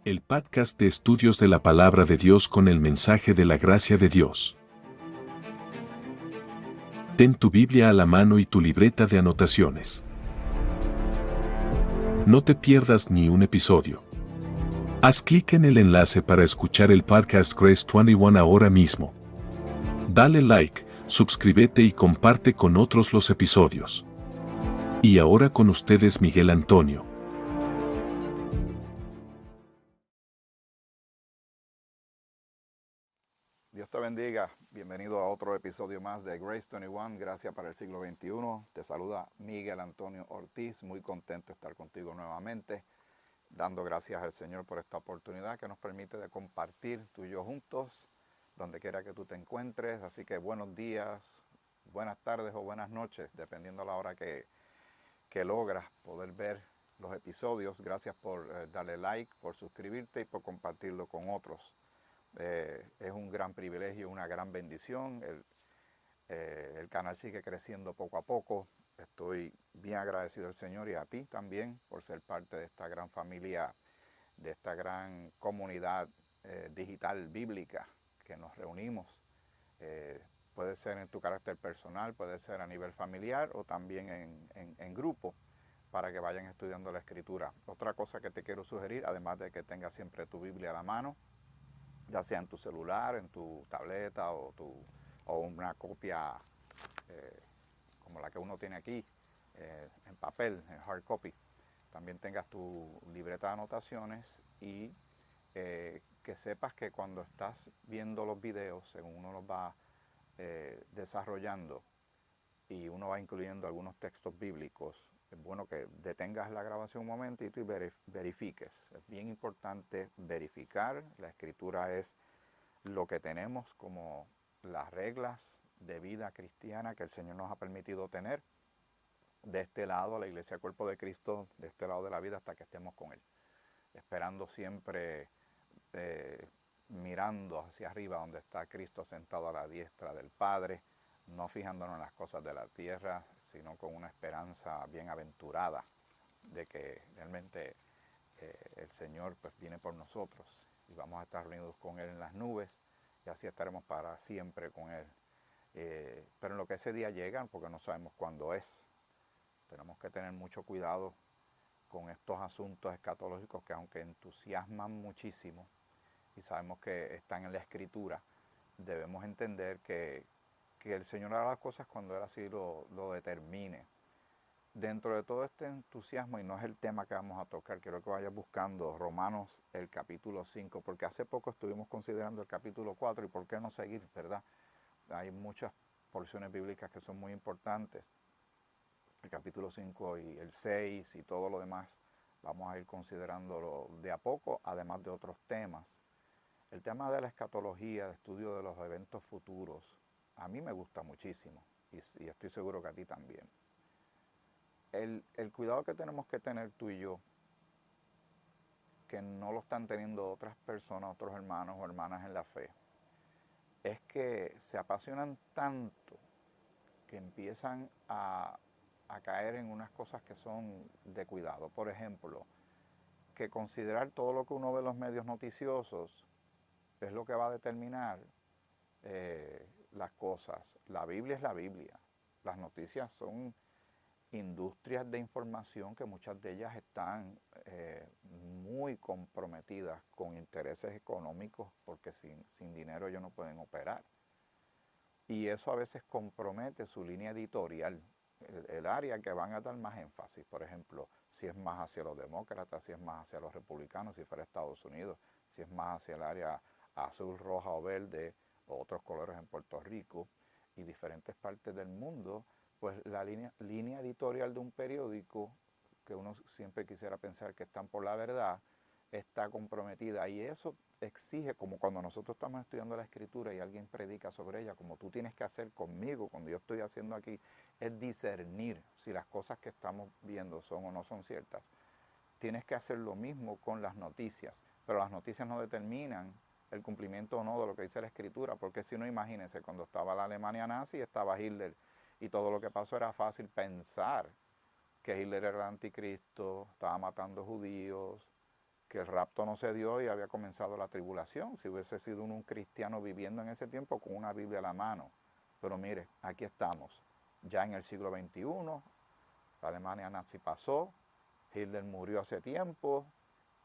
el podcast de estudios de la palabra de Dios con el mensaje de la gracia de Dios. Ten tu Biblia a la mano y tu libreta de anotaciones. No te pierdas ni un episodio. Haz clic en el enlace para escuchar el podcast Grace 21 ahora mismo. Dale like, suscríbete y comparte con otros los episodios. Y ahora con ustedes Miguel Antonio. Dios te bendiga, bienvenido a otro episodio más de Grace 21, Gracia para el siglo XXI. Te saluda Miguel Antonio Ortiz, muy contento de estar contigo nuevamente, dando gracias al Señor por esta oportunidad que nos permite de compartir tú y yo juntos, donde quiera que tú te encuentres. Así que buenos días, buenas tardes o buenas noches, dependiendo a la hora que logras poder ver los episodios. Gracias por darle like, por suscribirte y por compartirlo con otros. Es un gran privilegio, una gran bendición. El canal sigue creciendo poco a poco. Estoy bien agradecido al Señor y a ti también por ser parte de esta gran familia, de esta gran comunidad digital bíblica que nos reunimos. Puede ser en tu carácter personal, puede ser a nivel familiar o también en grupo, para que vayan estudiando la Escritura. Otra cosa que te quiero sugerir, además de que tengas siempre tu Biblia a la mano, ya sea en tu celular, en tu tableta o una copia como la que uno tiene aquí, en papel, en hard copy. También tengas tu libreta de anotaciones y que sepas que cuando estás viendo los videos, según uno los va desarrollando y uno va incluyendo algunos textos bíblicos, es bueno que detengas la grabación un momentito y verifiques. Es bien importante verificar. La Escritura es lo que tenemos como las reglas de vida cristiana que el Señor nos ha permitido tener de este lado, la Iglesia Cuerpo de Cristo, de este lado de la vida hasta que estemos con Él, esperando siempre mirando hacia arriba donde está Cristo sentado a la diestra del Padre, no fijándonos en las cosas de la tierra, sino con una esperanza bienaventurada de que realmente el Señor pues viene por nosotros y vamos a estar reunidos con Él en las nubes y así estaremos para siempre con Él. Pero en lo que ese día llega, porque no sabemos cuándo es, tenemos que tener mucho cuidado con estos asuntos escatológicos que aunque entusiasman muchísimo y sabemos que están en la Escritura, debemos entender que el Señor hará las cosas cuando Él así lo determine. Dentro de todo este entusiasmo, y no es el tema que vamos a tocar, quiero que vayas buscando Romanos el capítulo 5, porque hace poco estuvimos considerando el capítulo 4 y por qué no seguir, ¿verdad? Hay muchas porciones bíblicas que son muy importantes. El capítulo 5 y el 6 y todo lo demás, vamos a ir considerándolo de a poco, además de otros temas. El tema de la escatología, de estudio de los eventos futuros, a mí me gusta muchísimo y estoy seguro que a ti también. El cuidado que tenemos que tener tú y yo, que no lo están teniendo otras personas, otros hermanos o hermanas en la fe, es que se apasionan tanto que empiezan a caer en unas cosas que son de cuidado. Por ejemplo, que considerar todo lo que uno ve en los medios noticiosos es lo que va a determinar las cosas. La Biblia es la Biblia. Las noticias son industrias de información que muchas de ellas están muy comprometidas con intereses económicos porque sin dinero ellos no pueden operar. Y eso a veces compromete su línea editorial, el área que van a dar más énfasis. Por ejemplo, si es más hacia los demócratas, si es más hacia los republicanos, si fuera Estados Unidos, si es más hacia el área azul, roja o verde, o otros colores en Puerto Rico y diferentes partes del mundo, pues la línea editorial de un periódico, que uno siempre quisiera pensar que están por la verdad, está comprometida. Y eso exige, como cuando nosotros estamos estudiando la Escritura y alguien predica sobre ella, como tú tienes que hacer conmigo, cuando yo estoy haciendo aquí, es discernir si las cosas que estamos viendo son o no son ciertas. Tienes que hacer lo mismo con las noticias, pero las noticias no determinan el cumplimiento o no de lo que dice la Escritura, porque si no, imagínense, cuando estaba la Alemania nazi, estaba Hitler, y todo lo que pasó era fácil pensar que Hitler era el anticristo, estaba matando judíos, que el rapto no se dio y había comenzado la tribulación, si hubiese sido un cristiano viviendo en ese tiempo con una Biblia a la mano. Pero mire, aquí estamos, ya en el siglo XXI, la Alemania nazi pasó, Hitler murió hace tiempo,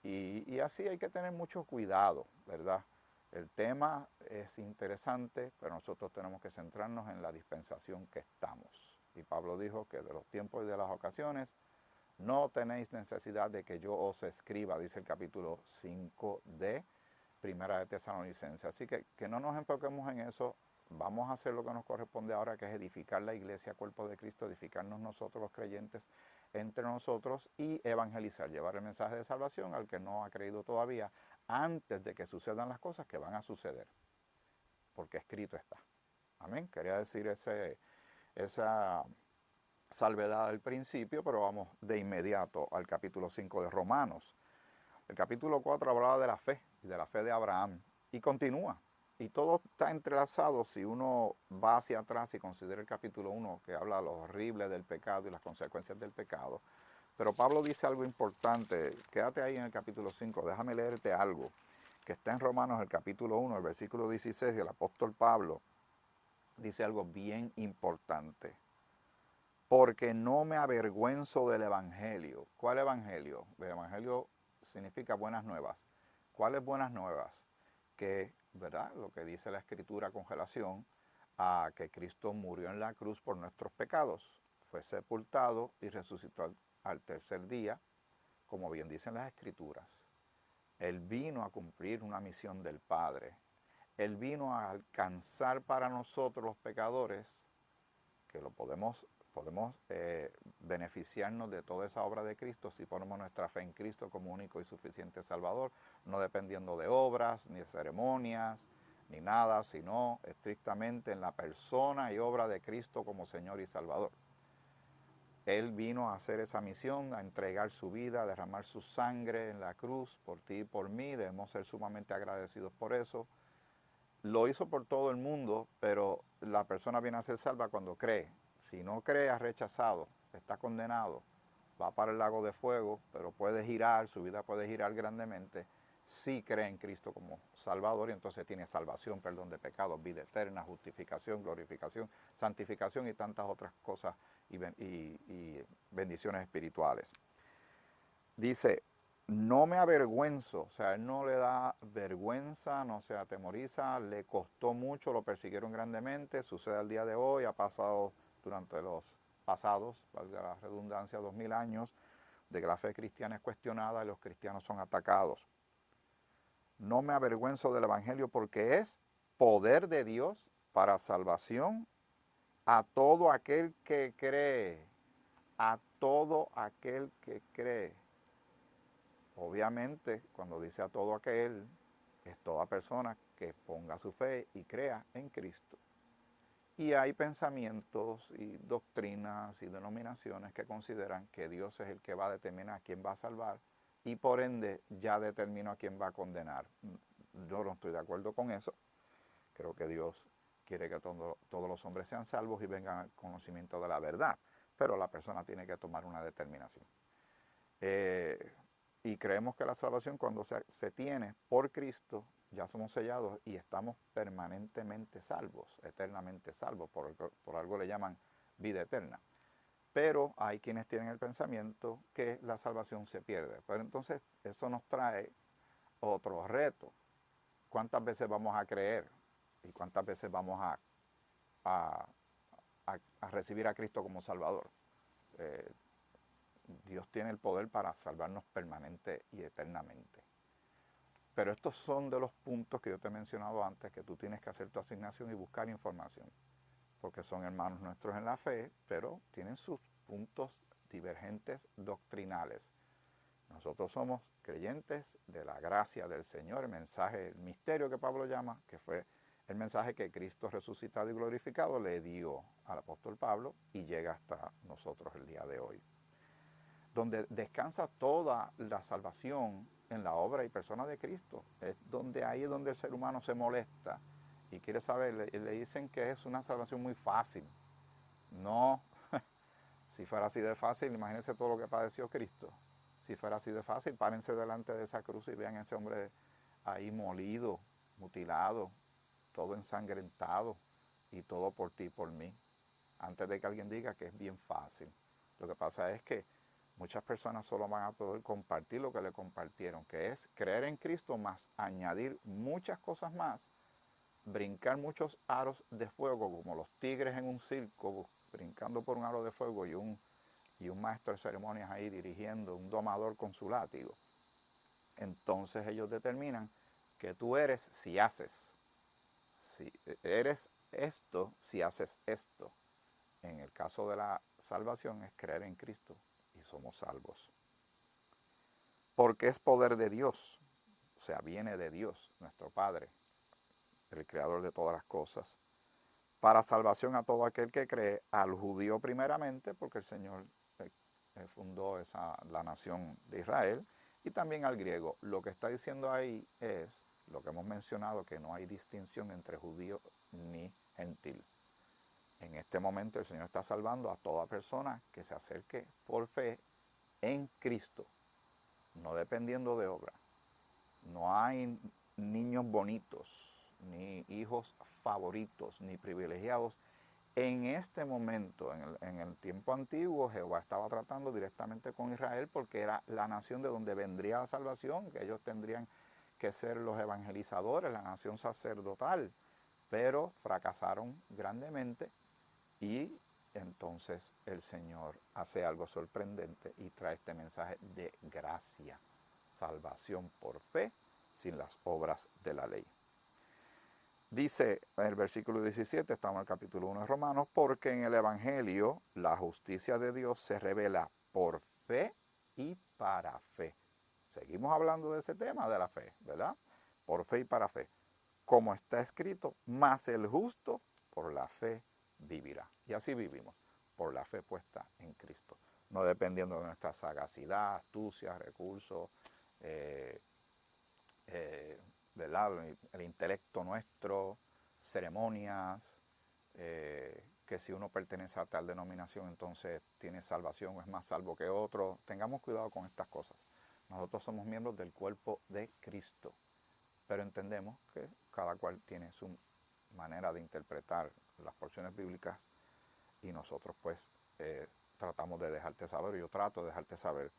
y así hay que tener mucho cuidado, ¿verdad? El tema es interesante, pero nosotros tenemos que centrarnos en la dispensación que estamos. Y Pablo dijo que de los tiempos y de las ocasiones no tenéis necesidad de que yo os escriba, dice el capítulo 5 de Primera de Tesalonicenses. Así que no nos enfoquemos en eso. Vamos a hacer lo que nos corresponde ahora, que es edificar la iglesia, cuerpo de Cristo, edificarnos nosotros los creyentes entre nosotros y evangelizar, llevar el mensaje de salvación al que no ha creído todavía, antes de que sucedan las cosas que van a suceder, porque escrito está. Amén. Quería decir esa salvedad al principio, pero vamos de inmediato al capítulo 5 de Romanos. El capítulo 4 hablaba de la fe y de la fe de Abraham y continúa. Y todo está entrelazado si uno va hacia atrás y considera el capítulo 1 que habla de lo horrible del pecado y las consecuencias del pecado. Pero Pablo dice algo importante. Quédate ahí en el capítulo 5. Déjame leerte algo que está en Romanos, el capítulo 1, el versículo 16. Y el apóstol Pablo dice algo bien importante. Porque no me avergüenzo del evangelio. ¿Cuál evangelio? El evangelio significa buenas nuevas. ¿Cuáles buenas nuevas? Que, ¿verdad? Lo que dice la escritura con relación a que Cristo murió en la cruz por nuestros pecados, fue sepultado y resucitó al tercer día, como bien dicen las escrituras. Él vino a cumplir una misión del Padre. Él vino a alcanzar para nosotros los pecadores, que lo podemos beneficiarnos de toda esa obra de Cristo si ponemos nuestra fe en Cristo como único y suficiente Salvador, no dependiendo de obras, ni de ceremonias, ni nada, sino estrictamente en la persona y obra de Cristo como Señor y Salvador. Él vino a hacer esa misión, a entregar su vida, a derramar su sangre en la cruz por ti y por mí. Debemos ser sumamente agradecidos por eso. Lo hizo por todo el mundo, pero la persona viene a ser salva cuando cree. Si no cree, ha rechazado, está condenado, va para el lago de fuego, pero puede girar, su vida puede girar grandemente. Si cree en Cristo como Salvador, y entonces tiene salvación, perdón de pecados, vida eterna, justificación, glorificación, santificación y tantas otras cosas y bendiciones espirituales. Dice, no me avergüenzo, o sea, él no le da vergüenza, no se atemoriza, le costó mucho, lo persiguieron grandemente, sucede al día de hoy, ha pasado durante los pasados, valga la redundancia, 2000 años, de que la fe cristiana es cuestionada y los cristianos son atacados. No me avergüenzo del evangelio porque es poder de Dios para salvación a todo aquel que cree, a todo aquel que cree. Obviamente, cuando dice a todo aquel, es toda persona que ponga su fe y crea en Cristo. Y hay pensamientos y doctrinas y denominaciones que consideran que Dios es el que va a determinar a quién va a salvar y por ende ya determinó a quién va a condenar. Yo no estoy de acuerdo con eso. Creo que Dios quiere que todos los hombres sean salvos y vengan al conocimiento de la verdad, pero la persona tiene que tomar una determinación. Y creemos que la salvación cuando se tiene por Cristo, ya somos sellados y estamos permanentemente salvos, eternamente salvos, por algo le llaman vida eterna. Pero hay quienes tienen el pensamiento que la salvación se pierde. Pero entonces eso nos trae otro reto. ¿Cuántas veces vamos a creer? ¿Y cuántas veces vamos a recibir a Cristo como Salvador? Dios tiene el poder para salvarnos permanente y eternamente. Pero estos son de los puntos que yo te he mencionado antes, que tú tienes que hacer tu asignación y buscar información. Porque son hermanos nuestros en la fe, pero tienen sus puntos divergentes doctrinales. Nosotros somos creyentes de la gracia del Señor, el mensaje, el misterio que Pablo llama, que fue el mensaje que Cristo resucitado y glorificado le dio al apóstol Pablo y llega hasta nosotros el día de hoy. Donde descansa toda la salvación en la obra y persona de Cristo. Es ahí es donde el ser humano se molesta y quiere saber, le dicen que es una salvación muy fácil. No, si fuera así de fácil, imagínense todo lo que padeció Cristo. Si fuera así de fácil, párense delante de esa cruz y vean a ese hombre ahí molido, mutilado, todo ensangrentado y todo por ti y por mí. Antes de que alguien diga que es bien fácil. Lo que pasa es que muchas personas solo van a poder compartir lo que le compartieron, que es creer en Cristo más añadir muchas cosas más, brincar muchos aros de fuego, como los tigres en un circo, brincando por un aro de fuego y un maestro de ceremonias ahí dirigiendo, un domador con su látigo. Entonces ellos determinan que tú eres si haces. Si eres esto, si haces esto. En el caso de la salvación es creer en Cristo y somos salvos. Porque es poder de Dios, o sea, viene de Dios, nuestro Padre, el creador de todas las cosas, para salvación a todo aquel que cree, al judío primeramente, porque el Señor fundó la nación de Israel, y también al griego. Lo que está diciendo ahí es lo que hemos mencionado, que no hay distinción entre judío ni gentil. En este momento el Señor está salvando a toda persona que se acerque por fe en Cristo, no dependiendo de obra. No hay niños bonitos, ni hijos favoritos, ni privilegiados. En este momento, en el tiempo antiguo, Jehová estaba tratando directamente con Israel porque era la nación de donde vendría la salvación, que ellos tendrían que ser los evangelizadores, la nación sacerdotal, pero fracasaron grandemente y entonces el Señor hace algo sorprendente y trae este mensaje de gracia, salvación por fe, sin las obras de la ley. Dice en el versículo 17, estamos en el capítulo 1 de Romanos, porque en el Evangelio la justicia de Dios se revela por fe y para fe. Seguimos hablando de ese tema de la fe, ¿verdad? Por fe y para fe. Como está escrito, mas el justo por la fe vivirá. Y así vivimos, por la fe puesta en Cristo. No dependiendo de nuestra sagacidad, astucia, recursos, ¿verdad? El intelecto nuestro, ceremonias, que si uno pertenece a tal denominación entonces tiene salvación o es más salvo que otro. Tengamos cuidado con estas cosas. Nosotros somos miembros del cuerpo de Cristo, pero entendemos que cada cual tiene su manera de interpretar las porciones bíblicas y nosotros pues tratamos de dejarte saber, yo trato de dejarte saber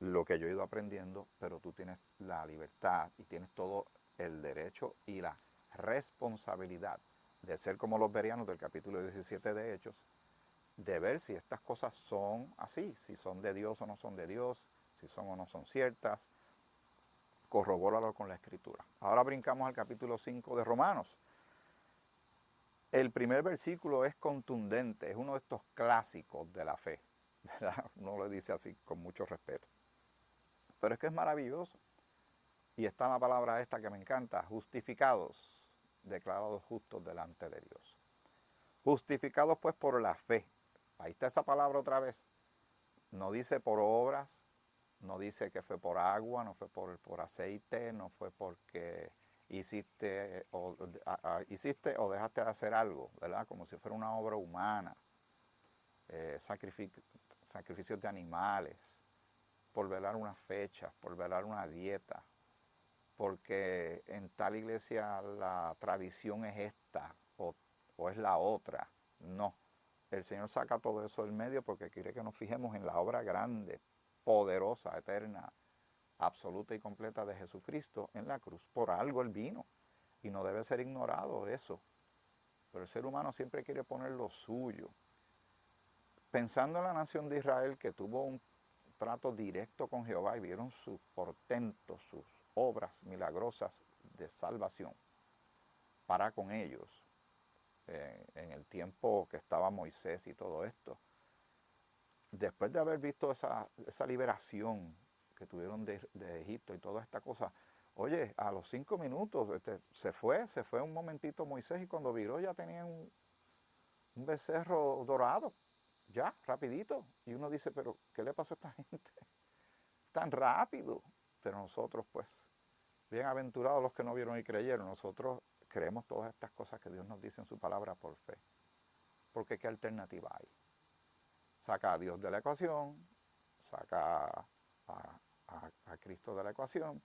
lo que yo he ido aprendiendo, pero tú tienes la libertad y tienes todo el derecho y la responsabilidad de ser como los bereanos del capítulo 17 de Hechos, de ver si estas cosas son así, si son de Dios o no son de Dios, si son o no son ciertas. Corrobóralo con la Escritura. Ahora brincamos al capítulo 5 de Romanos. El primer versículo es contundente, es uno de estos clásicos de la fe, ¿verdad? Uno lo dice así con mucho respeto. Pero es que es maravilloso. Y está la palabra esta que me encanta, justificados, declarados justos delante de Dios. Justificados pues por la fe. Ahí está esa palabra otra vez. No dice por obras, no dice que fue por agua, no fue por aceite, no fue porque hiciste o dejaste de hacer algo, ¿verdad? Como si fuera una obra humana, sacrificios de animales, por velar unas fechas, por velar una dieta, porque en tal iglesia la tradición es esta o es la otra. No, el Señor saca todo eso del medio porque quiere que nos fijemos en la obra grande, poderosa, eterna, absoluta y completa de Jesucristo en la cruz. Por algo Él vino y no debe ser ignorado eso. Pero el ser humano siempre quiere poner lo suyo. Pensando en la nación de Israel que tuvo un trato directo con Jehová y vieron sus portentos, sus obras milagrosas de salvación para con ellos, en el tiempo que estaba Moisés y todo esto. Después de haber visto esa liberación que tuvieron de Egipto y toda esta cosa, oye, a los 5 minutos se fue un momentito Moisés y cuando viró ya tenían un becerro dorado, ya, rapidito. Y uno dice, pero ¿qué le pasó a esta gente? Tan rápido. Pero nosotros pues, bienaventurados los que no vieron y creyeron, nosotros creemos todas estas cosas que Dios nos dice en su palabra por fe. Porque ¿qué alternativa hay? Saca a Dios de la ecuación, saca a Cristo de la ecuación.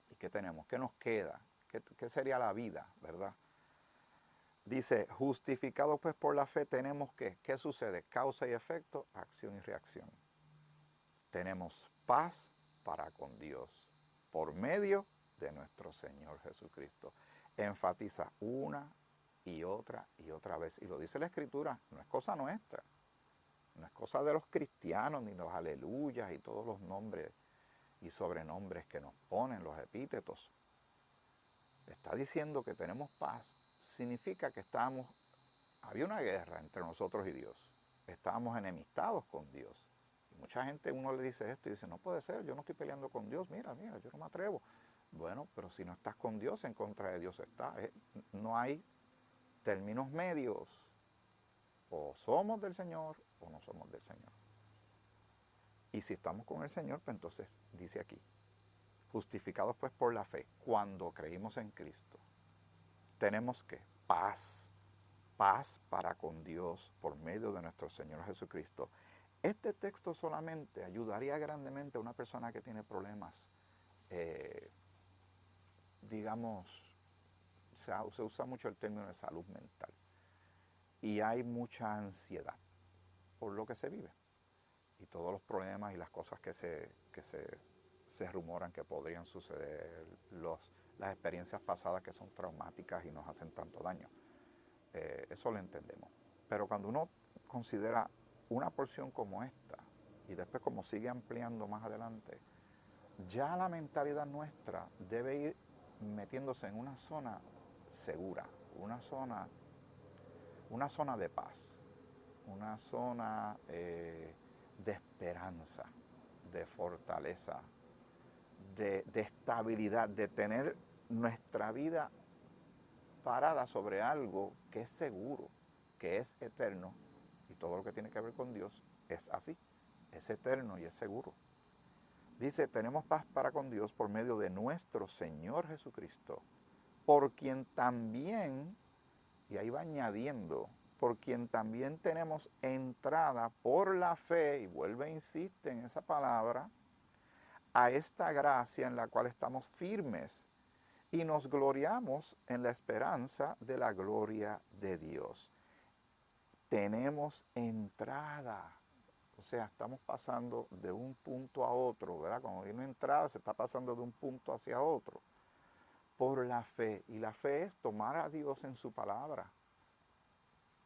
¿Y qué tenemos? ¿Qué nos queda? ¿Qué sería la vida, verdad? Dice, justificados pues por la fe tenemos que, ¿qué sucede? Causa y efecto, acción y reacción. Tenemos paz para con Dios por medio de nuestro Señor Jesucristo. Enfatiza una y otra vez. Y lo dice la Escritura, no es cosa nuestra. No es cosa de los cristianos, ni los aleluyas y todos los nombres y sobrenombres que nos ponen, los epítetos. Está diciendo que tenemos paz. Significa que había una guerra entre nosotros y Dios. Estábamos enemistados con Dios. Y mucha gente, uno le dice esto y dice, no puede ser, yo no estoy peleando con Dios, mira, yo no me atrevo. Bueno, pero si no estás con Dios, en contra de Dios está. No hay términos medios. O somos del Señor o no somos del Señor. Y si estamos con el Señor, pues entonces dice aquí, justificados pues por la fe, cuando creímos en Cristo, tenemos que paz para con Dios por medio de nuestro Señor Jesucristo. Este texto solamente ayudaría grandemente a una persona que tiene problemas, digamos, se usa mucho el término de salud mental. Y hay mucha ansiedad por lo que se vive. Y todos los problemas y las cosas que se rumoran que podrían suceder, las experiencias pasadas que son traumáticas y nos hacen tanto daño. Eso lo entendemos. Pero cuando uno considera una porción como esta, y después como sigue ampliando más adelante, ya la mentalidad nuestra debe ir metiéndose en una zona segura, una zona de paz, una zona de esperanza, de fortaleza, de estabilidad, de tener nuestra vida parada sobre algo que es seguro, que es eterno, y todo lo que tiene que ver con Dios es así, es eterno y es seguro. Dice, tenemos paz para con Dios por medio de nuestro Señor Jesucristo, por quien también, y ahí va añadiendo, por quien también tenemos entrada por la fe, y vuelve e insiste en esa palabra, a esta gracia en la cual estamos firmes y nos gloriamos en la esperanza de la gloria de Dios. Tenemos entrada, o sea, estamos pasando de un punto a otro, ¿verdad? Cuando hay una entrada se está pasando de un punto hacia otro por la fe, y la fe es tomar a Dios en su palabra,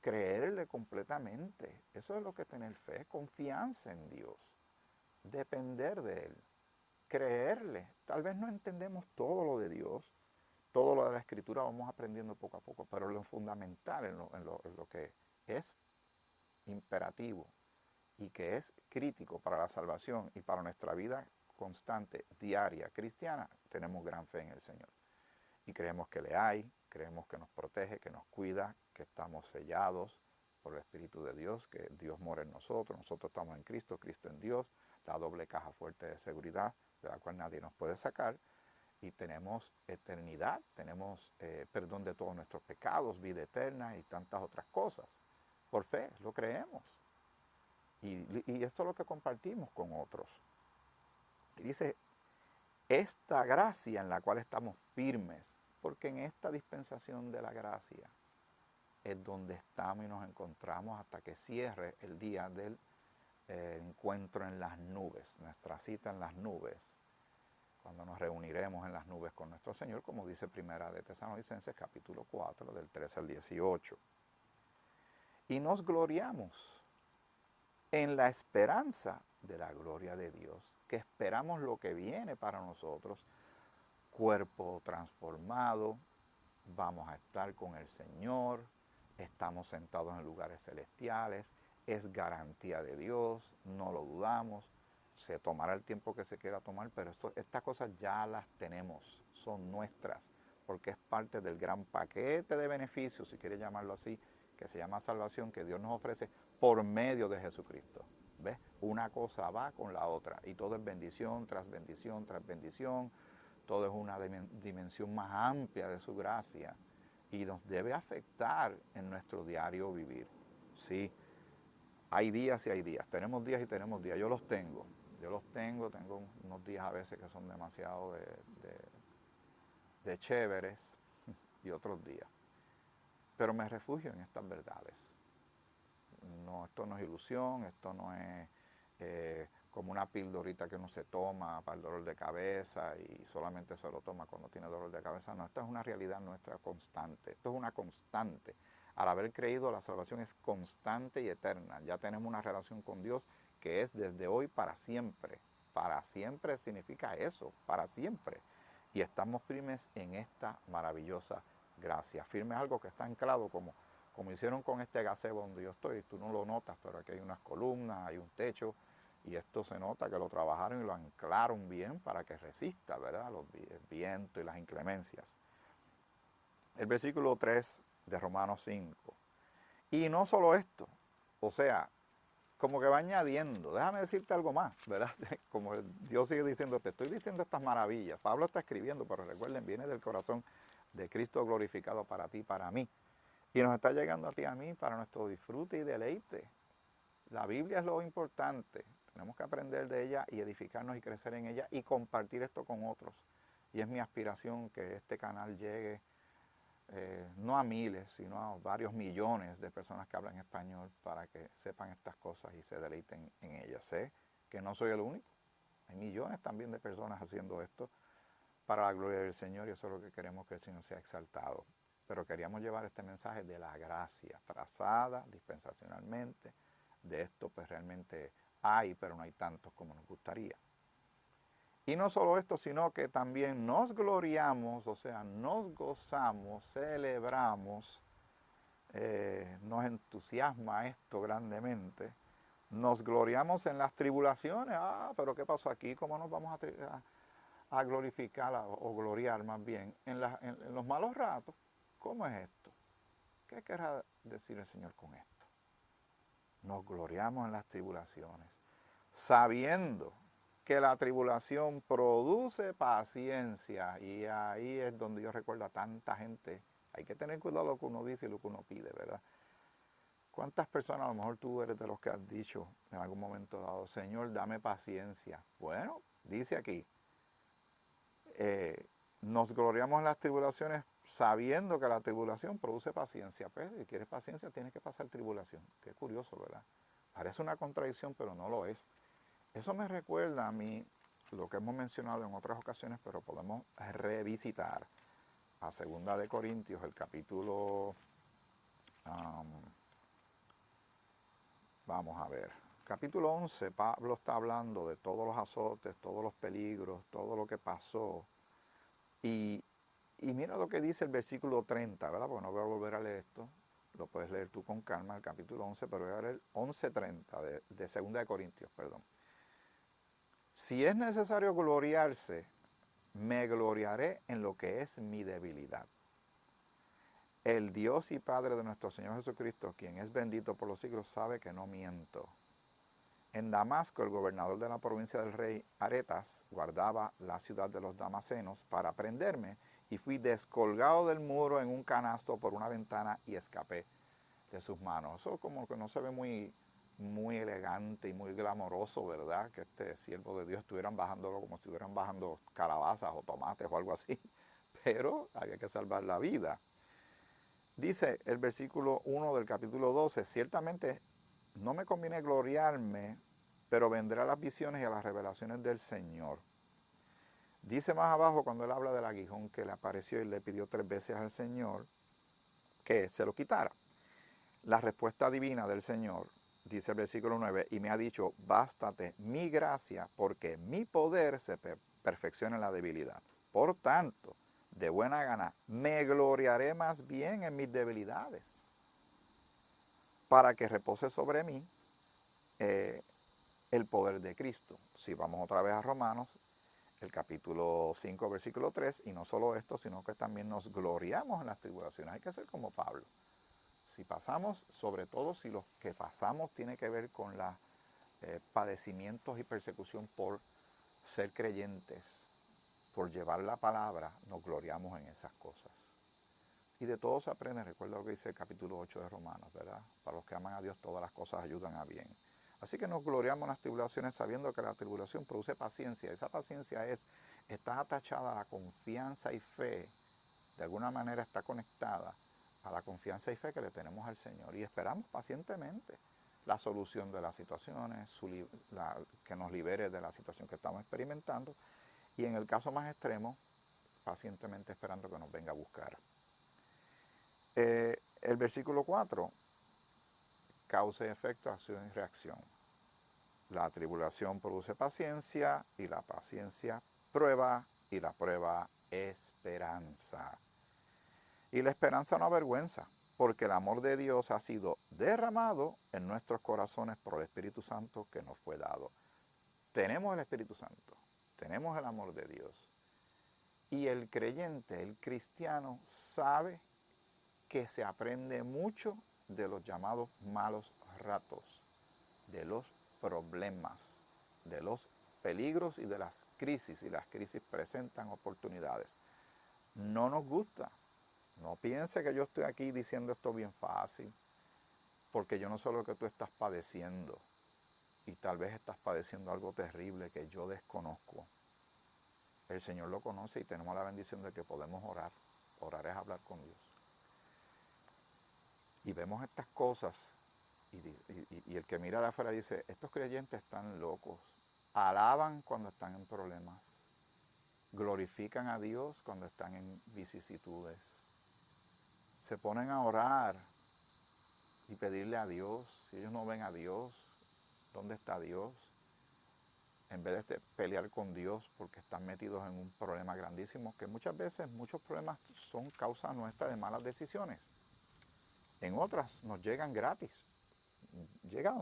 creerle completamente. Eso es lo que es tener fe, confianza en Dios, depender de Él, creerle. Tal vez no entendemos todo lo de Dios, todo lo de la Escritura vamos aprendiendo poco a poco, pero lo fundamental, en lo que es imperativo y que es crítico para la salvación y para nuestra vida constante, diaria, cristiana, tenemos gran fe en el Señor. Y creemos que le hay, creemos que nos protege, que nos cuida, que estamos sellados por el Espíritu de Dios, que Dios mora en nosotros estamos en Cristo, Cristo en Dios, la doble caja fuerte de seguridad de la cual nadie nos puede sacar, y tenemos eternidad, tenemos perdón de todos nuestros pecados, vida eterna y tantas otras cosas. Por fe, lo creemos. Y esto es lo que compartimos con otros. Y dice, esta gracia en la cual estamos firmes, porque en esta dispensación de la gracia es donde estamos y nos encontramos hasta que cierre el día del encuentro en las nubes, nuestra cita en las nubes, cuando nos reuniremos en las nubes con nuestro Señor, como dice Primera de Tesalonicenses capítulo 4, del 13 al 18. Y nos gloriamos en la esperanza de la gloria de Dios, que esperamos lo que viene para nosotros, cuerpo transformado, vamos a estar con el Señor, estamos sentados en lugares celestiales, es garantía de Dios, no lo dudamos, se tomará el tiempo que se quiera tomar, pero estas cosas ya las tenemos, son nuestras, porque es parte del gran paquete de beneficios, si quiere llamarlo así, que se llama salvación, que Dios nos ofrece por medio de Jesucristo. ¿Ves? Una cosa va con la otra, y todo es bendición tras bendición tras bendición, todo es una dimensión más amplia de su gracia, y nos debe afectar en nuestro diario vivir. Sí, hay días y hay días, tenemos días y tenemos días, yo los tengo. Yo los tengo unos días a veces que son demasiado de chéveres y otros días. Pero me refugio en estas verdades. No, esto no es ilusión, esto no es como una pildorita que uno se toma para el dolor de cabeza y solamente se lo toma cuando tiene dolor de cabeza. No, esto es una realidad nuestra constante. Esto es una constante. Al haber creído, la salvación es constante y eterna. Ya tenemos una relación con Dios que es desde hoy para siempre. Para siempre significa eso, para siempre. Y estamos firmes en esta maravillosa gracia. Firme es algo que está anclado como hicieron con este gazebo donde yo estoy. Tú no lo notas, pero aquí hay unas columnas, hay un techo, y esto se nota que lo trabajaron y lo anclaron bien para que resista, ¿verdad?, el viento y las inclemencias. El versículo 3 de Romanos 5. Y no solo esto, o sea, como que va añadiendo, déjame decirte algo más, ¿verdad? Como Dios sigue diciendo, te estoy diciendo estas maravillas. Pablo está escribiendo, pero recuerden, viene del corazón de Cristo glorificado para ti, para mí. Y nos está llegando a ti y a mí para nuestro disfrute y deleite. La Biblia es lo importante. Tenemos que aprender de ella y edificarnos y crecer en ella y compartir esto con otros. Y es mi aspiración que este canal llegue no a miles, sino a varios millones de personas que hablan español para que sepan estas cosas y se deleiten en ellas. Sé que no soy el único. Hay millones también de personas haciendo esto para la gloria del Señor y eso es lo que queremos, que el Señor sea exaltado. Pero queríamos llevar este mensaje de la gracia trazada dispensacionalmente. De esto pues realmente hay, pero no hay tantos como nos gustaría. Y no solo esto, sino que también nos gloriamos, o sea, nos gozamos, celebramos, nos entusiasma esto grandemente. Nos gloriamos en las tribulaciones. Pero ¿qué pasó aquí? ¿Cómo nos vamos a glorificar o gloriar más bien en los malos ratos? ¿Cómo es esto? ¿Qué querrá decir el Señor con esto? Nos gloriamos en las tribulaciones, sabiendo que la tribulación produce paciencia. Y ahí es donde yo recuerdo a tanta gente. Hay que tener cuidado lo que uno dice y lo que uno pide, ¿verdad? ¿Cuántas personas, a lo mejor tú eres de los que has dicho en algún momento dado, Señor, dame paciencia? Bueno, dice aquí, nos gloriamos en las tribulaciones sabiendo que la tribulación produce paciencia. Pues, si quieres paciencia, tienes que pasar tribulación. Qué curioso, ¿verdad? Parece una contradicción, pero no lo es. Eso me recuerda a mí lo que hemos mencionado en otras ocasiones, pero podemos revisitar a 2 de Corintios, el capítulo, vamos a ver, capítulo 11, Pablo está hablando de todos los azotes, todos los peligros, todo lo que pasó. Y mira lo que dice el versículo 30, ¿verdad? Porque no voy a volver a leer esto. Lo puedes leer tú con calma, el capítulo 11, pero voy a leer el 11:30 de 2 de Corintios, perdón. Si es necesario gloriarse, me gloriaré en lo que es mi debilidad. El Dios y Padre de nuestro Señor Jesucristo, quien es bendito por los siglos, sabe que no miento. En Damasco, el gobernador de la provincia del rey Aretas guardaba la ciudad de los Damasenos para prenderme y fui descolgado del muro en un canasto por una ventana y escapé de sus manos. Eso como que no se ve muy elegante y muy glamoroso, ¿verdad? Que este siervo de Dios estuvieran bajándolo como si estuvieran bajando calabazas o tomates o algo así. Pero había que salvar la vida. Dice el versículo 1 del capítulo 12, ciertamente no me conviene gloriarme, pero vendré a las visiones y a las revelaciones del Señor. Dice más abajo cuando él habla del aguijón que le apareció y le pidió 3 veces al Señor que se lo quitara. La respuesta divina del Señor, dice el versículo 9, y me ha dicho, bástate mi gracia, porque mi poder se perfecciona en la debilidad. Por tanto, de buena gana, me gloriaré más bien en mis debilidades, para que repose sobre mí el poder de Cristo. Si vamos otra vez a Romanos, el capítulo 5, versículo 3, y no solo esto, sino que también nos gloriamos en las tribulaciones. Hay que ser como Pablo. Si pasamos, sobre todo si lo que pasamos tiene que ver con los padecimientos y persecución por ser creyentes, por llevar la palabra, nos gloriamos en esas cosas. Y de todo se aprende, recuerda lo que dice el capítulo 8 de Romanos, ¿verdad? Para los que aman a Dios, todas las cosas ayudan a bien. Así que nos gloriamos en las tribulaciones sabiendo que la tribulación produce paciencia. Esa paciencia está atachada a la confianza y fe. De alguna manera está conectada a la confianza y fe que le tenemos al Señor. Y esperamos pacientemente la solución de las situaciones, que nos libere de la situación que estamos experimentando. Y en el caso más extremo, pacientemente esperando que nos venga a buscar. El versículo 4, causa y efecto, acción y reacción. La tribulación produce paciencia y la paciencia prueba y la prueba esperanza. Y la esperanza no avergüenza, porque el amor de Dios ha sido derramado en nuestros corazones por el Espíritu Santo que nos fue dado. Tenemos el Espíritu Santo, tenemos el amor de Dios. Y el creyente, el cristiano, sabe que se aprende mucho de los llamados malos ratos, de los problemas, de los peligros y de las crisis. Y las crisis presentan oportunidades. No nos gusta. No piense que yo estoy aquí diciendo esto bien fácil, porque yo no sé lo que tú estás padeciendo. Y tal vez estás padeciendo algo terrible que yo desconozco. El Señor lo conoce y tenemos la bendición de que podemos orar. Orar es hablar con Dios. Y vemos estas cosas y el que mira de afuera dice, estos creyentes están locos. Alaban cuando están en problemas. Glorifican a Dios cuando están en vicisitudes. Se ponen a orar y pedirle a Dios. Si ellos no ven a Dios, ¿dónde está Dios? En vez de pelear con Dios porque están metidos en un problema grandísimo, que muchas veces muchos problemas son causa nuestra de malas decisiones. En otras nos llegan gratis. Llega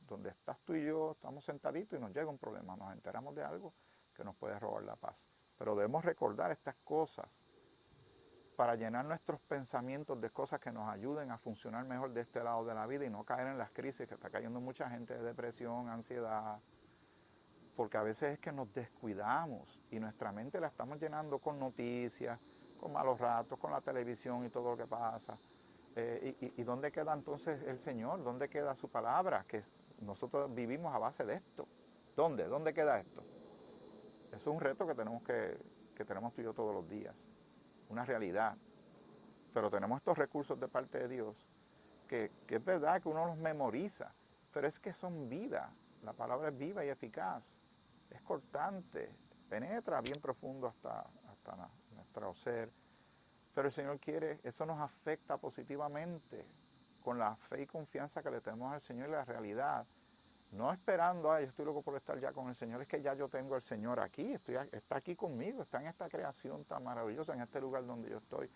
donde estás tú y yo, estamos sentaditos y nos llega un problema, nos enteramos de algo que nos puede robar la paz. Pero debemos recordar estas cosas para llenar nuestros pensamientos de cosas que nos ayuden a funcionar mejor de este lado de la vida y no caer en las crisis que está cayendo mucha gente de depresión, ansiedad, porque a veces es que nos descuidamos y nuestra mente la estamos llenando con noticias, con malos ratos, con la televisión y todo lo que pasa. ¿Y dónde queda entonces el Señor? ¿Dónde queda su palabra? Que nosotros vivimos a base de esto. ¿Dónde? ¿Dónde queda esto? Eso es un reto que tenemos tú y yo todos los días. Una realidad. Pero tenemos estos recursos de parte de Dios que es verdad que uno los memoriza, pero es que son vida. La palabra es viva y eficaz. Es cortante, penetra bien profundo hasta nuestro ser. Pero el Señor quiere, eso nos afecta positivamente con la fe y confianza que le tenemos al Señor y la realidad. No esperando, yo estoy loco por estar ya con el Señor, es que ya yo tengo al Señor aquí, está aquí conmigo, está en esta creación tan maravillosa, en este lugar donde yo estoy,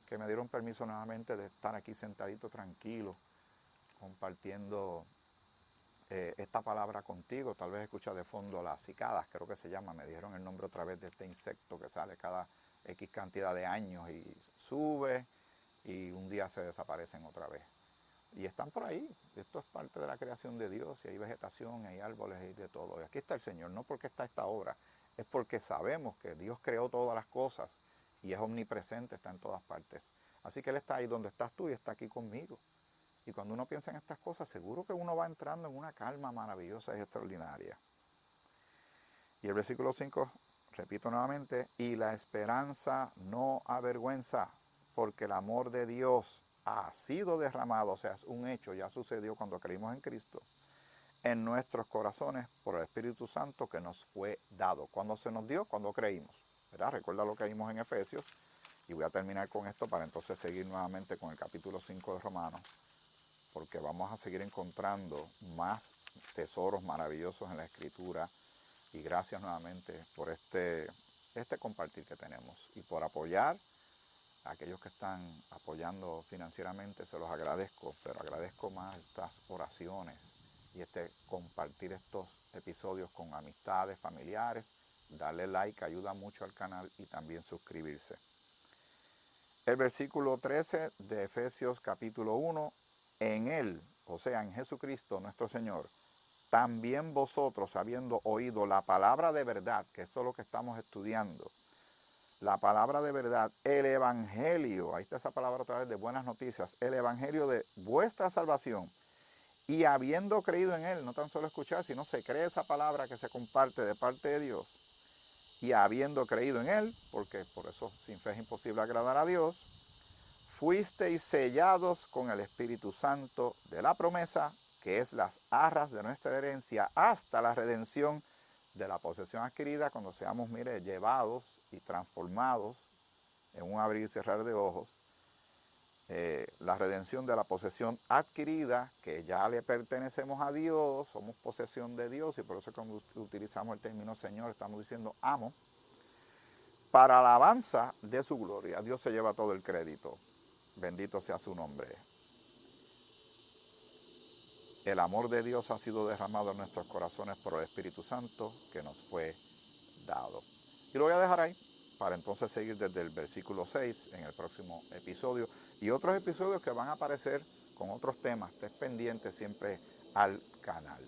que me dieron permiso nuevamente de estar aquí sentadito tranquilo, compartiendo esta palabra contigo. Tal vez escuchas de fondo las cicadas, creo que se llama, me dijeron el nombre otra vez de este insecto que sale cada X cantidad de años y sube y un día se desaparecen otra vez. Y están por ahí, esto es parte de la creación de Dios, y hay vegetación, hay árboles, hay de todo. Y aquí está el Señor, no porque está esta obra, es porque sabemos que Dios creó todas las cosas y es omnipresente, está en todas partes. Así que Él está ahí donde estás tú y está aquí conmigo. Y cuando uno piensa en estas cosas, seguro que uno va entrando en una calma maravillosa y extraordinaria. Y el versículo 5, repito nuevamente, y la esperanza no avergüenza, porque el amor de Dios ha sido derramado, o sea, es un hecho, ya sucedió cuando creímos en Cristo, en nuestros corazones por el Espíritu Santo que nos fue dado. ¿Cuándo se nos dio? Cuando creímos, ¿verdad? Recuerda lo que vimos en Efesios, y voy a terminar con esto para entonces seguir nuevamente con el capítulo 5 de Romanos, porque vamos a seguir encontrando más tesoros maravillosos en la Escritura. Y gracias nuevamente por este compartir que tenemos y por apoyar a aquellos que están apoyando financieramente. Se los agradezco, pero agradezco más estas oraciones y compartir estos episodios con amistades, familiares. Darle like ayuda mucho al canal y también suscribirse. El versículo 13 de Efesios capítulo 1, en Él, o sea, en Jesucristo nuestro Señor, también vosotros, habiendo oído la palabra de verdad, que esto es lo que estamos estudiando, la palabra de verdad, el evangelio, ahí está esa palabra otra vez de buenas noticias, el evangelio de vuestra salvación, Y habiendo creído en Él, no tan solo escuchar, sino se cree esa palabra que se comparte de parte de Dios. Y habiendo creído en Él, porque por eso sin fe es imposible agradar a Dios, fuisteis sellados con el Espíritu Santo de la promesa, que es las arras de nuestra herencia, hasta la redención de la posesión adquirida, cuando seamos, mire, llevados y transformados en un abrir y cerrar de ojos, la redención de la posesión adquirida, que ya le pertenecemos a Dios, somos posesión de Dios, y por eso cuando utilizamos el término Señor, estamos diciendo amo, para alabanza de su gloria. Dios se lleva todo el crédito. Bendito sea su nombre. El amor de Dios ha sido derramado en nuestros corazones por el Espíritu Santo que nos fue dado. Y lo voy a dejar ahí para entonces seguir desde el versículo 6 en el próximo episodio y otros episodios que van a aparecer con otros temas. Estés pendiente siempre al canal.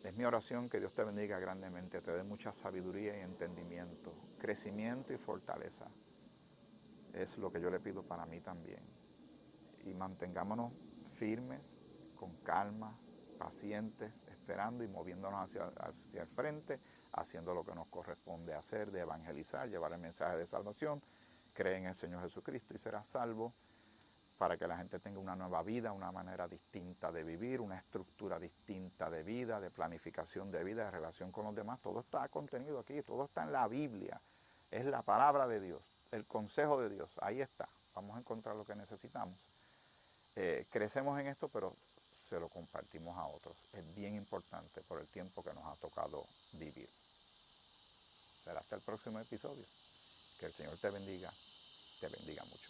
Es mi oración que Dios te bendiga grandemente, te dé mucha sabiduría y entendimiento, crecimiento y fortaleza. Es lo que yo le pido para mí también. Y mantengámonos firmes, con calma, pacientes, esperando y moviéndonos hacia el frente, haciendo lo que nos corresponde hacer, de evangelizar, llevar el mensaje de salvación. Cree en el Señor Jesucristo y serás salvo, para que la gente tenga una nueva vida, una manera distinta de vivir, una estructura distinta de vida, de planificación de vida, de relación con los demás. Todo está contenido aquí, todo está en la Biblia. Es la palabra de Dios, el consejo de Dios, ahí está. Vamos a encontrar lo que necesitamos. Crecemos en esto, pero se lo compartimos a otros. Es bien importante por el tiempo que nos ha tocado vivir. Será hasta el próximo episodio. Que el Señor te bendiga mucho.